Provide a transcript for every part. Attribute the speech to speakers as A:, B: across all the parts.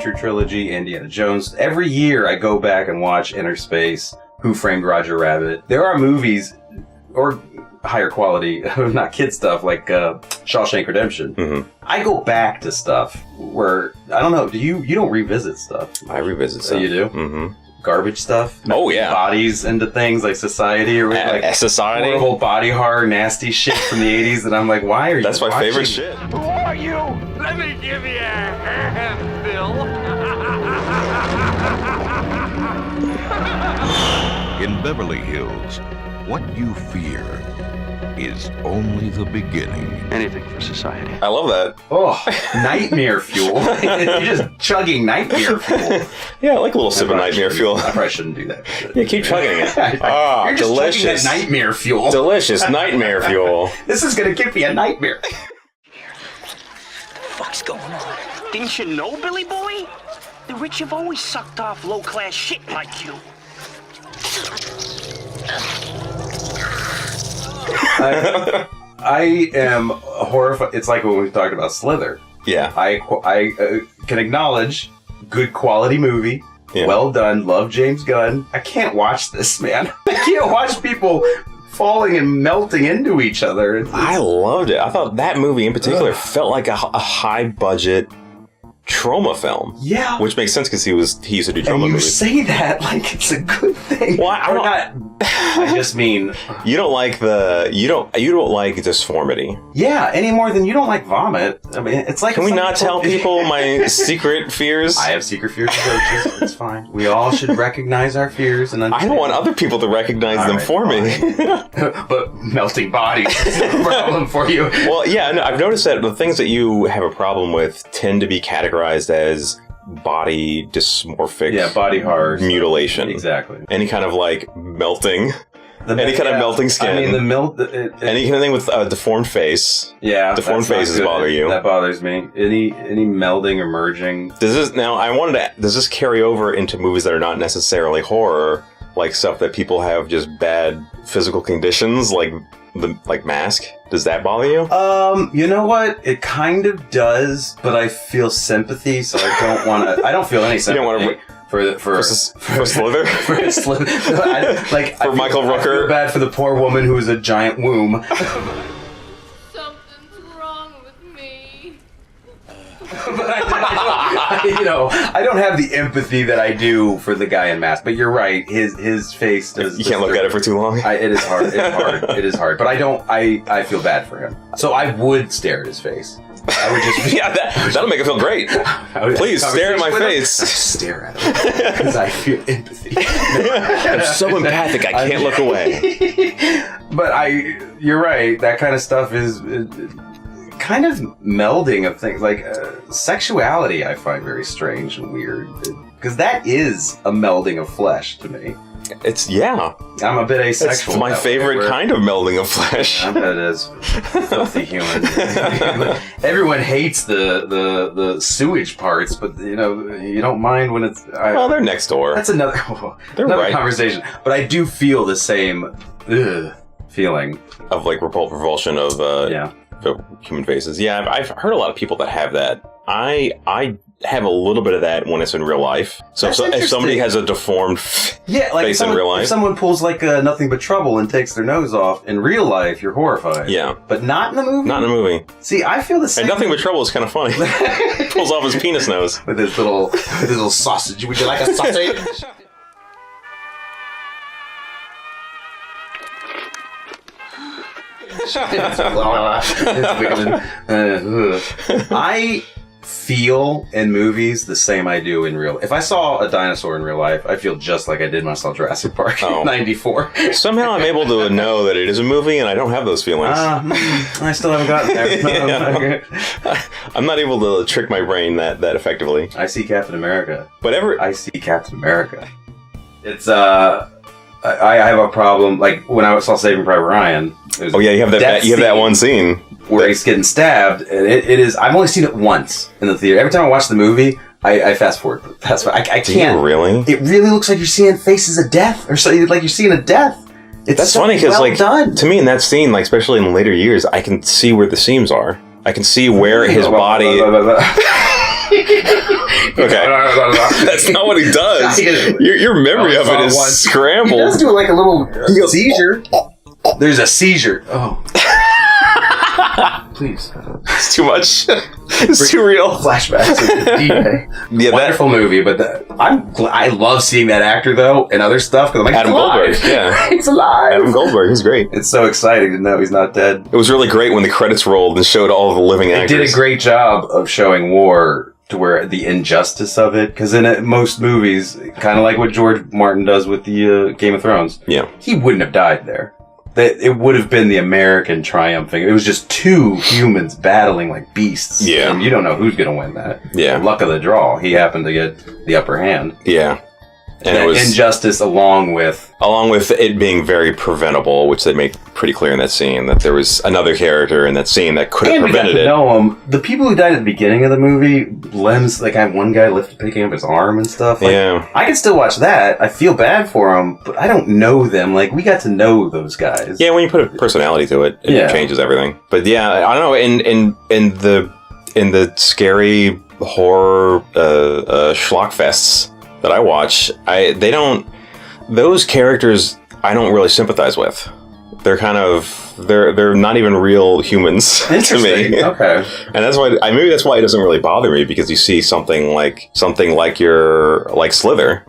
A: Future trilogy, Indiana Jones. Every year I go back and watch Inner Space, Who Framed Roger Rabbit. There are movies, or higher quality, not kid stuff, like Shawshank Redemption.
B: Mm-hmm.
A: I go back to stuff where, I don't know, you don't revisit stuff.
B: I revisit stuff.
A: So you do?
B: Mm-hmm.
A: Garbage stuff?
B: Oh, yeah.
A: Bodies into things like Society or like
B: Society?
A: horrible body horror, nasty shit from the 80s that I'm like, why are you
B: That's my
A: watching?
B: favorite shit.
C: Who are you? Let me give you a hand, Bill.
D: In Beverly Hills, what you fear is only the beginning.
E: Anything for society.
B: I love that.
A: Oh, nightmare fuel. You're just chugging nightmare fuel.
B: Yeah, I like a little sip of nightmare fuel.
A: I probably shouldn't do that.
B: Yeah, keep chugging it.
A: You're just
B: delicious.
A: chugging that nightmare fuel.
B: Delicious nightmare fuel.
A: This is going to give me a nightmare.
E: What the fuck's going on? Didn't you know, Billy Boy? The rich have always sucked off low-class shit like you.
A: I am horrified. It's like when we talked about Slither.
B: Yeah.
A: I can acknowledge good quality movie.
B: Yeah.
A: Well done. Love James Gunn. I can't watch this, man. I can't watch people falling and melting into each other.
B: I loved it. I thought that movie in particular felt like a high-budget trauma film.
A: Yeah.
B: Which makes sense because he used to do trauma
A: and you
B: movies.
A: say that like it's a good thing.
B: Well,
A: I just mean
B: you don't like you don't like disformity.
A: yeah, any more than you don't like vomit. I mean, it's like
B: Can we not tell people my secret fears?
A: I have secret fears of coaches. It's fine. We all should recognize our fears and
B: I
A: understand.
B: don't want other people to recognize them
A: right,
B: for me.
A: But melting bodies is a problem for you.
B: Well, yeah, no, I've noticed that the things that you have a problem with tend to be categorized as body dysmorphic,
A: body horror,
B: mutilation,
A: exactly.
B: Any kind of like melting, any kind of melting skin.
A: I mean,
B: any kind of thing with a deformed face.
A: Yeah,
B: deformed faces bother you.
A: That bothers me. Any melding or merging.
B: Does this carry over into movies that are not necessarily horror, like stuff that people have just bad physical conditions, like Mask? Does that bother you?
A: You know what? It kind of does, but I feel sympathy, so I don't want to. I don't feel any sympathy.
B: You don't want to
A: for
B: Slither?
A: For Slither. For
B: Michael Rooker?
A: I feel bad for the poor woman who has a giant womb.
F: Something's wrong with me.
A: But I don't have the empathy that I do for the guy in Mask. But you're right. His face does.
B: You can't look at it for too long.
A: It is hard. It's hard. It is hard. But I don't. I feel bad for him. So I would stare at his face. I would just.
B: Yeah, that'll make it feel great. Please stare at my face.
A: Stare at him because I feel empathy.
B: I'm so empathic. I can't look away.
A: But you're right. That kind of stuff is kind of melding of things like sexuality. I find very strange and weird because that is a melding of flesh to me. I'm a bit asexual.
B: It's my favorite kind of melding of flesh.
A: I bet it is. Filthy human. Everyone hates the sewage parts, but you don't mind when it's.
B: Well, they're next door.
A: That's another conversation. But I do feel the same feeling
B: of like repulsion of human faces. Yeah, I've heard a lot of people that have that. I have a little bit of that when it's in real life. So if somebody has a deformed face in real life.
A: If someone pulls like Nothing But Trouble and takes their nose off, in real life, you're horrified.
B: Yeah.
A: But not in the movie?
B: Not in the movie.
A: See, I feel the same.
B: And Nothing But Trouble is kind of funny. Pulls off his penis nose.
A: With his little sausage. Would you like a sausage? I feel in movies the same I do in real. If I saw a dinosaur in real life, I feel just like I did when I saw Jurassic Park in '94.
B: Somehow I'm able to know that it is a movie, and I don't have those feelings.
A: I still haven't gotten there.
B: I'm not able to trick my brain that effectively.
A: I see Captain America.
B: I
A: see Captain America. It's I have a problem. Like when I saw Saving Private Ryan.
B: Oh yeah, you have that one scene
A: where he's getting stabbed, and it is. I've only seen it once in the theater. Every time I watch the movie, I fast forward. I can't.
B: Do you really?
A: It really looks like you're seeing faces of death, or something like you're seeing a death.
B: That's funny because, done. To me, in that scene, like especially in the later years, I can see where the seams are. I can see where his body. Okay. That's not what he does. Your memory of it is scrambled.
A: He does do like a little seizure. There's a seizure. Oh. Please.
B: It's too much. It's too real.
A: Flashbacks. Yeah, wonderful movie, but I love seeing that actor though and other stuff because I'm like,
B: Adam Goldberg. Yeah,
A: he's alive.
B: Adam Goldberg. He's great.
A: It's so exciting to know he's not dead.
B: It was really great when the credits rolled and showed all of the living actors.
A: They did a great job of showing war to where the injustice of it, because in most movies, kind of like what George Martin does with the Game of Thrones, he wouldn't have died there. It would have been the American triumphing. It was just two humans battling like beasts.
B: Yeah.
A: And you don't know who's going to win that.
B: Yeah.
A: Luck of the draw. He happened to get the upper hand.
B: Yeah. And
A: it was injustice along with
B: it being very preventable, which they make pretty clear in that scene, that there was another character in that scene that could have prevented it.
A: Know him. The people who died at the beginning of the movie, limbs, like I had one guy picking up his arm and stuff. Like,
B: yeah.
A: I can still watch that. I feel bad for them, but I don't know them. Like, we got to know those guys.
B: Yeah, when you put a personality to it, it changes everything. But yeah, I don't know, in the scary horror schlockfests that I watch, those characters I don't really sympathize with. They're kind of they're not even real humans to me.
A: Okay,
B: and that's why maybe that's why it doesn't really bother me, because you see something like Slither,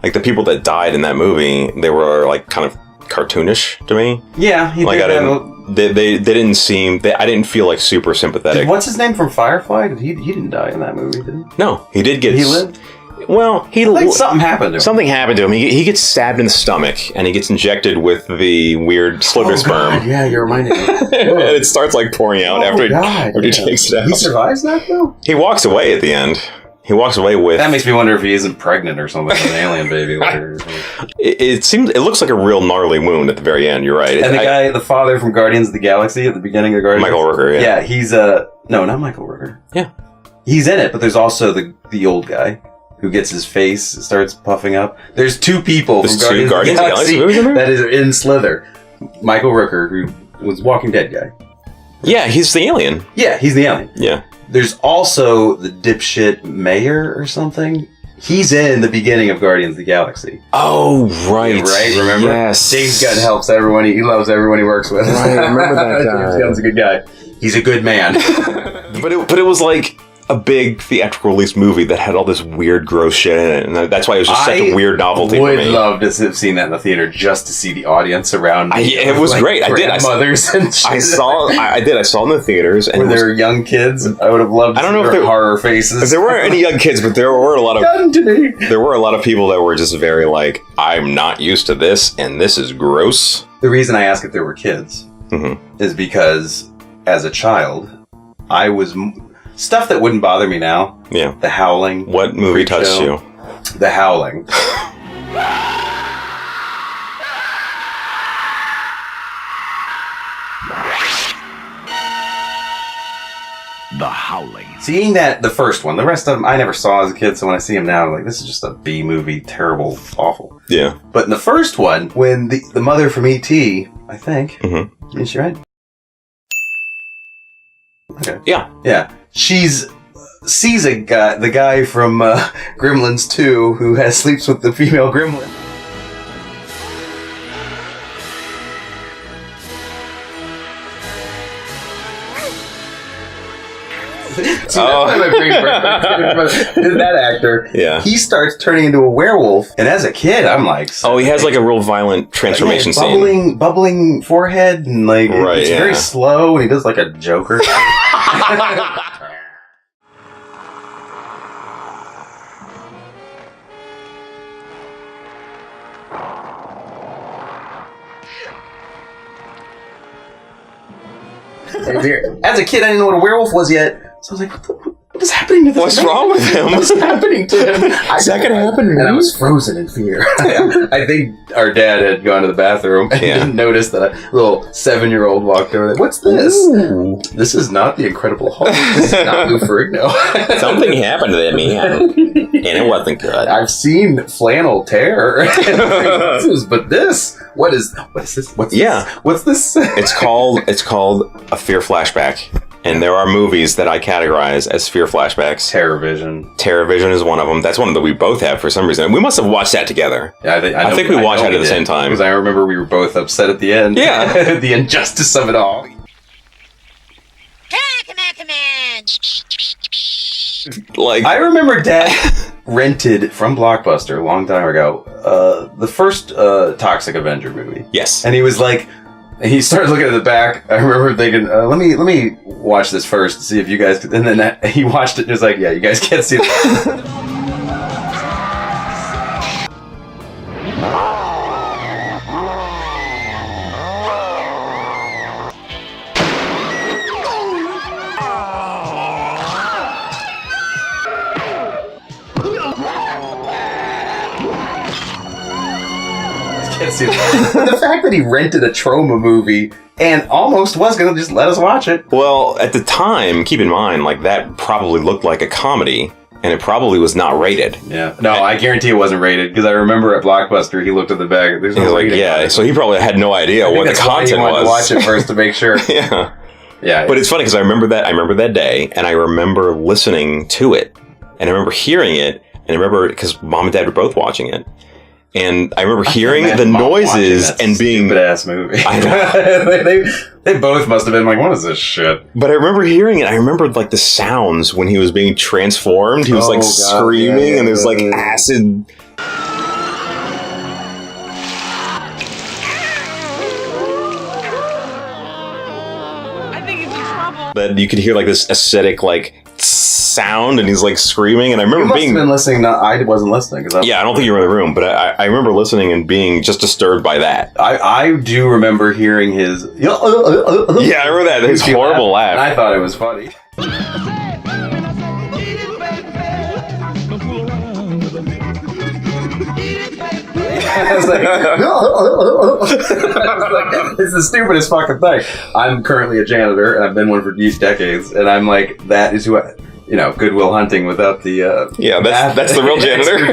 B: like the people that died in that movie, they were like kind of cartoonish to me.
A: Yeah,
B: they didn't seem. I didn't feel like super sympathetic.
A: What's his name from Firefly? He didn't die in that movie, did he?
B: No, he did get.
A: He lived.
B: Well,
A: something happened to him.
B: Something happened to him. He gets stabbed in the stomach, and he gets injected with the weird Slither sperm.
A: God, yeah, you're reminding me.
B: And it starts like pouring out after he takes it out.
A: He survives that though?
B: He walks away at the end. He walks away with...
A: That makes me wonder if he isn't pregnant or something with an alien baby later.
B: It looks like a real gnarly wound at the very end, you're right.
A: And the father from Guardians of the Galaxy at the beginning of Guardians...
B: Michael Rooker, yeah.
A: Yeah, he's no, not Michael Rooker.
B: Yeah.
A: He's in it, but there's also the old guy who gets his face, starts puffing up. There's two people from Guardians of the Galaxy that is in Slither. Michael Rooker, who was Walking Dead guy.
B: Yeah, he's the alien.
A: Yeah, he's the alien.
B: Yeah.
A: There's also the dipshit mayor or something. He's in the beginning of Guardians of the Galaxy.
B: Oh, right.
A: Yeah, right? Remember?
B: Yes.
A: James Gunn helps everyone. He loves everyone he works with.
B: Right, I remember that guy.
A: James Gunn's a good guy. He's a good man.
B: But it was like a big theatrical release movie that had all this weird, gross shit in it, and that's why it was just such a weird novelty for me.
A: I would love to have seen that in the theater just to see the audience around.
B: It was like great. I did.
A: Mothers and shit.
B: I saw it in the theaters. And
A: were there young kids? I would have loved to see their horror faces.
B: There weren't any young kids, but there were a lot of people that were just very like, I'm not used to this, and this is gross.
A: The reason I ask if there were kids is because as a child, I was... Stuff that wouldn't bother me now.
B: Yeah.
A: The Howling.
B: What movie touched you?
A: The Howling.
D: The Howling.
A: Seeing that, the first one, the rest of them I never saw as a kid, so when I see them now, I'm like, this is just a B movie, terrible, awful.
B: Yeah.
A: But in the first one, when the mother from E.T., I think, is she right? Okay.
B: Yeah.
A: Yeah. Sees the guy from Gremlins 2 who sleeps with the female gremlin. That actor, he starts turning into a werewolf, and as a kid, I'm like,
B: he has like a real violent transformation scene,
A: bubbling forehead, and like it's very slow, and he does like a Joker. As a kid, I didn't know what a werewolf was yet. So I was like, what is happening to this
B: What's
A: man?
B: wrong with him?
A: What's happening to him?
B: Is that going to happen to me?
A: And I was frozen in fear. I think our dad had gone to the bathroom and didn't notice that a little 7-year-old walked over. What's this? Ooh. This is not the Incredible Hulk. This is not Lou Ferrigno.
B: Something happened to that man, and it wasn't good.
A: I've seen flannel tear. But this... What is this? What's this?
B: It's called a fear flashback. And there are movies that I categorize as fear flashbacks.
A: Terrorvision.
B: Terrorvision is one of them. That's one that we both have for some reason. And we must have watched that together.
A: Yeah,
B: I think we watched that at the same time.
A: Because I remember we were both upset at the end.
B: Yeah.
A: The injustice of it all.
B: Like,
A: I remember Dad rented from Blockbuster a long time ago the first Toxic Avenger movie.
B: yes.
A: And he was like, he started looking at the back. I remember thinking, let me watch this first to see if you guys could. And then he watched it and was like, yeah, you guys can't see it. The fact that he rented a trauma movie and almost was going to just let us watch it.
B: Well, at the time, keep in mind, like, that probably looked like a comedy, and it probably was not rated.
A: Yeah. No, I guarantee it wasn't rated, because I remember at Blockbuster, he looked at the bag. There's no rating.
B: Yeah, so he probably had no idea what the content was.
A: To watch it first to make sure.
B: Yeah.
A: Yeah.
B: But it's funny, because I remember that day, and I remember listening to it, and I remember hearing it, and I remember, because Mom and Dad were both watching it. And I remember hearing the noises and being
A: stupid ass movie.
B: I know.
A: they both must have been like, "What is this shit?"
B: But I remember hearing it. I remember like the sounds when he was being transformed. He was like screaming, and there's like acid.
F: I think he's in trouble.
B: That you could hear like this acidic like sound, and he's like screaming. And I remember
A: being been listening. No, I wasn't listening.
B: Yeah, I don't think you were in the room, but I remember listening and being just disturbed by that.
A: I do remember hearing his.
B: Yeah, I remember that. His horrible laugh.
A: And I thought it was funny. I was like, it's the stupidest fucking thing. I'm currently a janitor, and I've been one for decades, and I'm like, that is who I, Goodwill Hunting without the
B: that's the real janitor.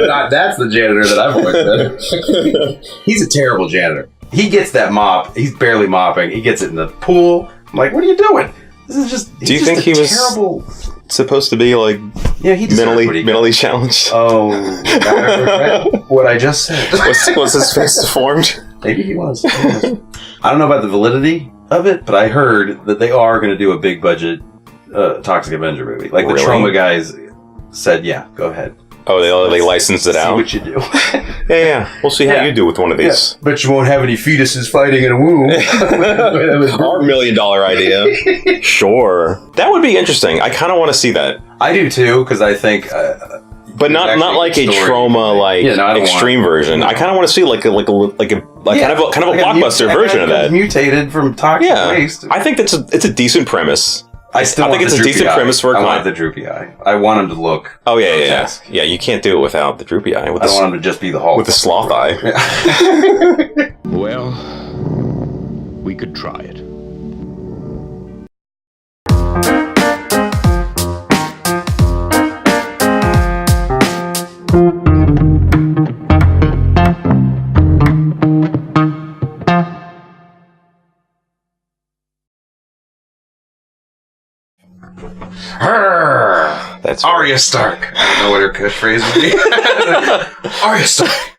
A: But that's the janitor that I've worked with. He's a terrible janitor. He gets that mop. He's barely mopping. He gets it in the pool. I'm like, what are you doing? This is just.
B: Do you think he was supposed to be like
A: he
B: mentally challenged?
A: Oh, I regret what I just said.
B: Was his face deformed?
A: Maybe he was. I don't know about the validity of it, but I heard that they are going to do a big budget Toxic Avenger movie. Like the trauma guys said, yeah, go ahead.
B: Oh, they licensed it out.
A: See what you do.
B: Yeah. We'll see how you do with one of these.
A: Yeah. But you won't have any fetuses fighting in a womb.
B: Our $1 million idea. Sure. That would be interesting. I kind of want to see that.
A: I do too, because I think.
B: But not like a trauma extreme version. I kind of want to see like a kind of a blockbuster version of that.
A: Mutated from toxic waste.
B: I think it's a decent premise. I think it's a decent premise for a
A: I want the droopy eye. I want him to look.
B: Oh yeah. Yeah, you can't do it without the droopy eye. I don't
A: want him to just be the Hulk
B: with the sloth eye.
D: Well, we could try it.
A: That's Arya Stark. I don't know what her catchphrase would be. Arya Stark.